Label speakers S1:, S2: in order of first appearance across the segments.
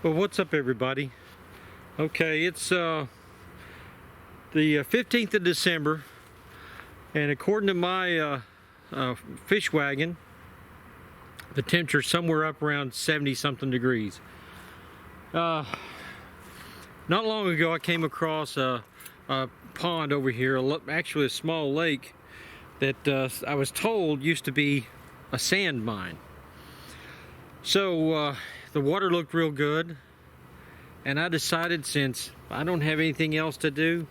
S1: Well, what's up, everybody? Okay, it's the 15th of December, and according to my fish wagon, the temperature's somewhere up around 70-something degrees. Not long ago, I came across a pond over here, actually a small lake that I was told used to be a sand mine. So the water looked real good, and I decided, since I don't have anything else to do,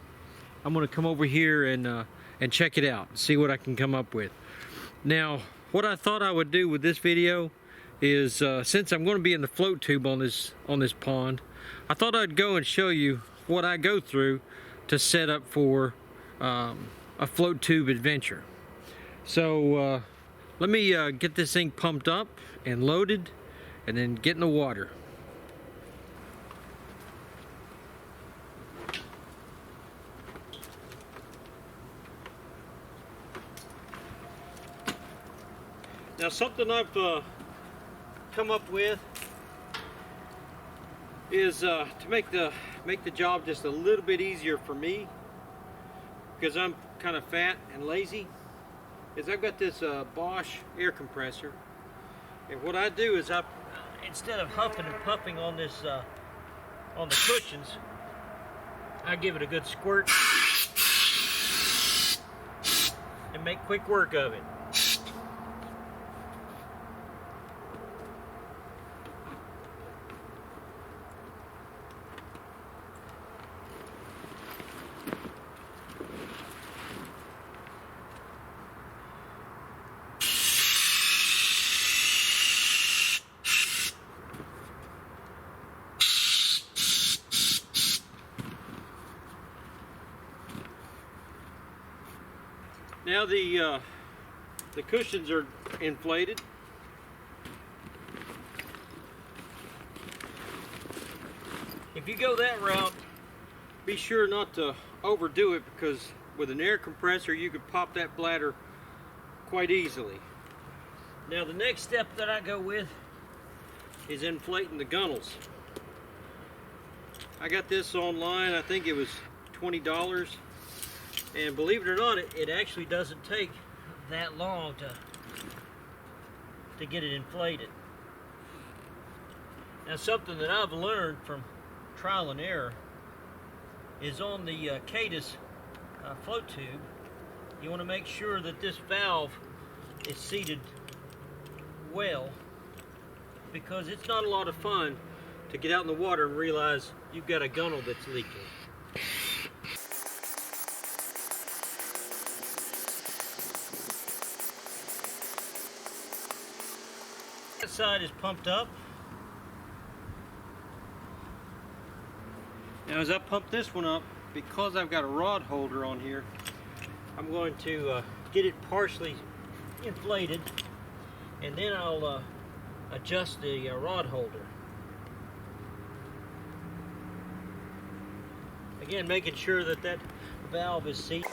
S1: I'm going to come over here and check it out and see what I can come up with. Now, what I thought I would do with this video is, since I'm going to be in the float tube on this pond, I thought I'd go and show you what I go through to set up for a float tube adventure. So let me get this thing pumped up and loaded, and then get in the water. Now, something I've come up with is to make the job just a little bit easier for me, because I'm kind of fat and lazy. Is I've got this Bosch Air Compressor, and what I do is instead of huffing and puffing on this on the cushions, I give it a good squirt and make quick work of it. Now the cushions are inflated. If you go that route, be sure not to overdo it, because with an air compressor you could pop that bladder quite easily. Now, the next step that I go with is inflating the gunnels. I got this online. I think it was $20. And believe it or not, it actually doesn't take that long to get it inflated. Now, something that I've learned from trial and error is on the Cadus float tube, you want to make sure that this valve is seated well, because it's not a lot of fun to get out in the water and realize you've got a gunnel that's leaking. That side is pumped up. Now, as I pump this one up, because I've got a rod holder on here, I'm going to get it partially inflated, and then I'll adjust the rod holder. Again, making sure that that valve is seated.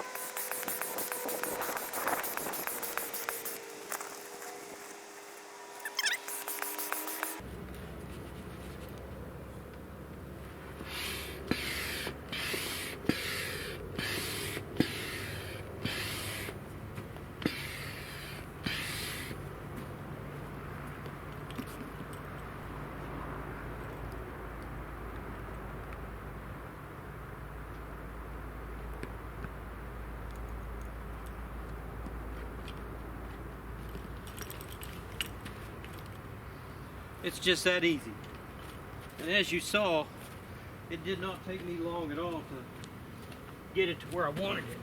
S1: It's just that easy. And as you saw, it did not take me long at all to get it to where I wanted it.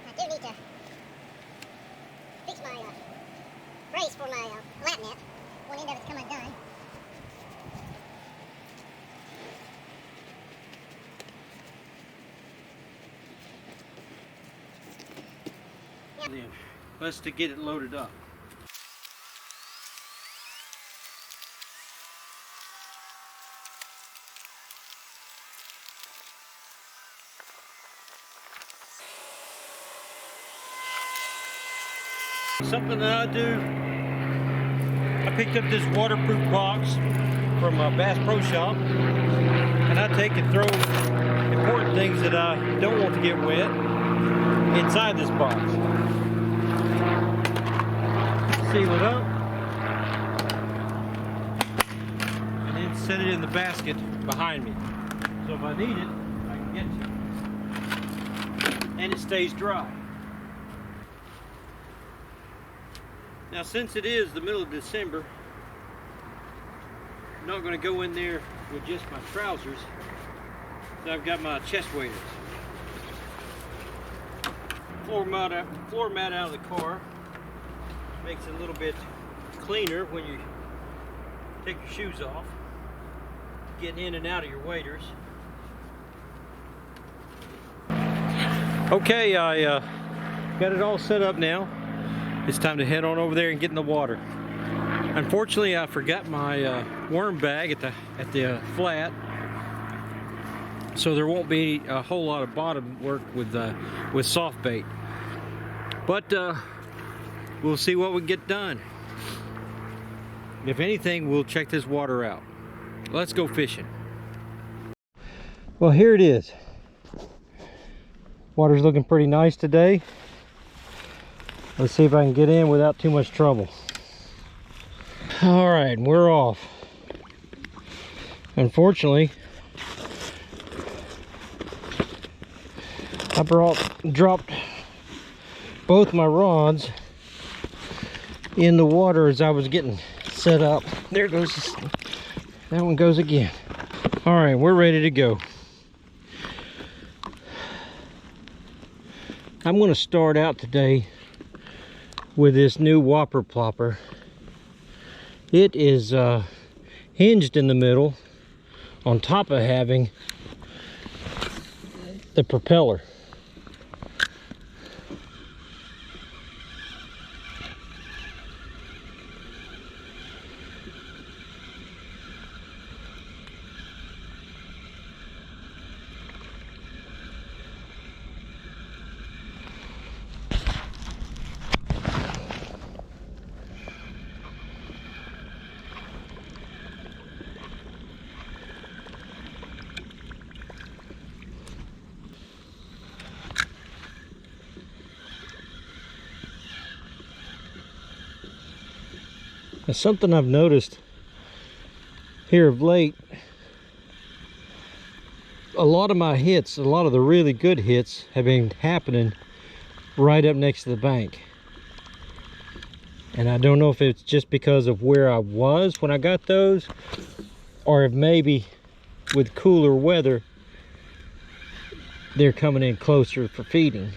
S2: I do need to fix my brace for my lap net. One end of it's come undone.
S1: Then let's get it loaded up. Something that I do I picked up this waterproof box from Bass Pro Shop, and I take and throw important things that I don't want to get wet inside this box. Seal it up, and then set it in the basket behind me. So if I need it, I can get to it. And it stays dry. Now, since it is the middle of December, I'm not going to go in there with just my trousers. So I've got my chest waders. Floor mat out of the car. Makes it a little bit cleaner when you take your shoes off. Getting in and out of your waders. Okay, I got it all set up now. It's time to head on over there and get in the water. Unfortunately, I forgot my worm bag at the flat, so there won't be a whole lot of bottom work with soft bait. But we'll see what we get done. If anything, we'll check this water out. Let's go fishing. Well, here it is. Water's looking pretty nice today. Let's see if I can get in without too much trouble. All right, we're off. Unfortunately, I dropped both my rods in the water as I was getting set up. There goes, that one goes again. All right, we're ready to go. I'm going to start out today with this new Whopper Popper. It is hinged in the middle on top of having the propeller. Now, something I've noticed here of late, a lot of my hits, a lot of the really good hits have been happening right up next to the bank. And I don't know if it's just because of where I was when I got those, or if maybe with cooler weather, they're coming in closer for feeding.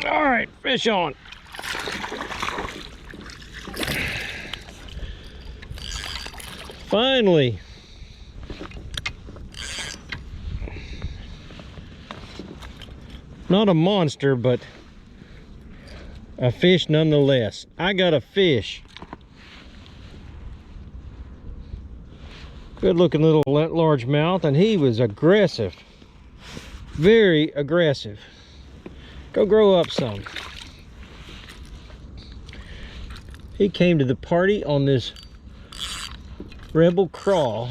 S1: All right, fish on. Finally. Not a monster, but a fish nonetheless. I got a fish. Good looking little largemouth, and he was aggressive. Very aggressive. Go grow up some. He came to the party on this Rebel Crawl.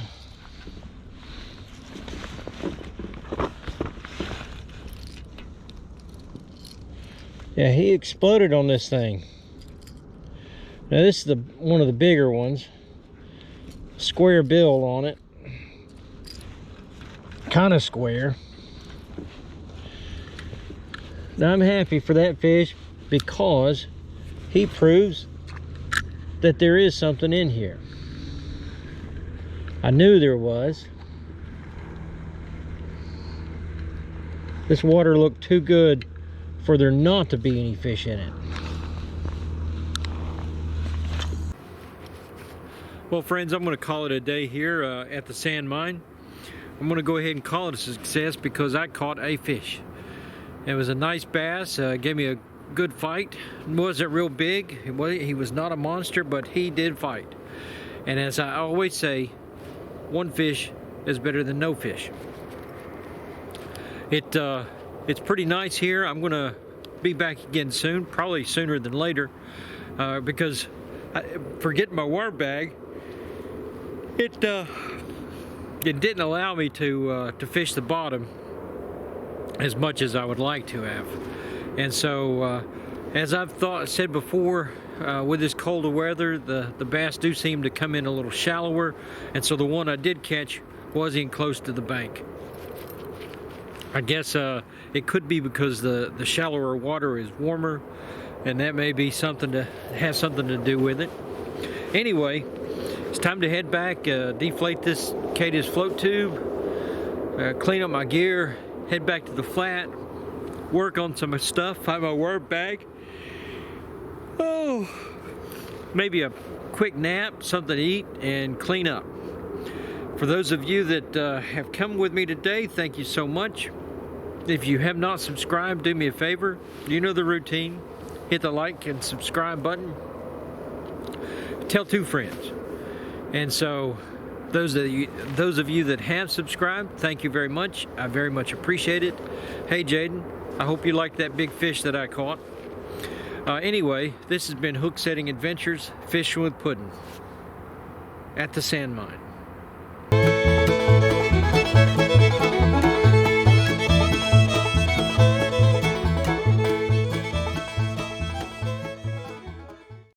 S1: Yeah, he exploded on this thing. Now this is one of the bigger ones. Square bill on it. Kind of square. Now I'm happy for that fish because he proves that there is something in here. I knew there was. This water looked too good for there not to be any fish in it. Well, friends, I'm going to call it a day here at the sand mine. I'm going to go ahead and call it a success because I caught a fish. It was a nice bass, gave me a good fight. It wasn't real big. He was not a monster, but he did fight. And as I always say, one fish is better than no fish. It's pretty nice here. I'm gonna be back again soon, probably sooner than later, because forgetting my water bag, it didn't allow me to fish the bottom as much as I would like to have. And so, as I've said before, with this colder weather, the bass do seem to come in a little shallower, and so the one I did catch wasn't close to the bank. I guess it could be because the shallower water is warmer, and that may be has something to do with it. Anyway, it's time to head back, deflate this Cadiz float tube, clean up my gear, head back to the flat, work on some stuff, find my worm bag. Oh, maybe a quick nap, something to eat, and clean up. For those of you that have come with me today, thank you so much. If you have not subscribed, do me a favor. You know the routine. Hit the like and subscribe button. Tell 2 friends. And so, those of you that have subscribed, thank you very much. I very much appreciate it. Hey Jaden, I hope you liked that big fish that I caught. Anyway, this has been Hook Setting Adventures, Fishing with Puddin' at the Sand Mine.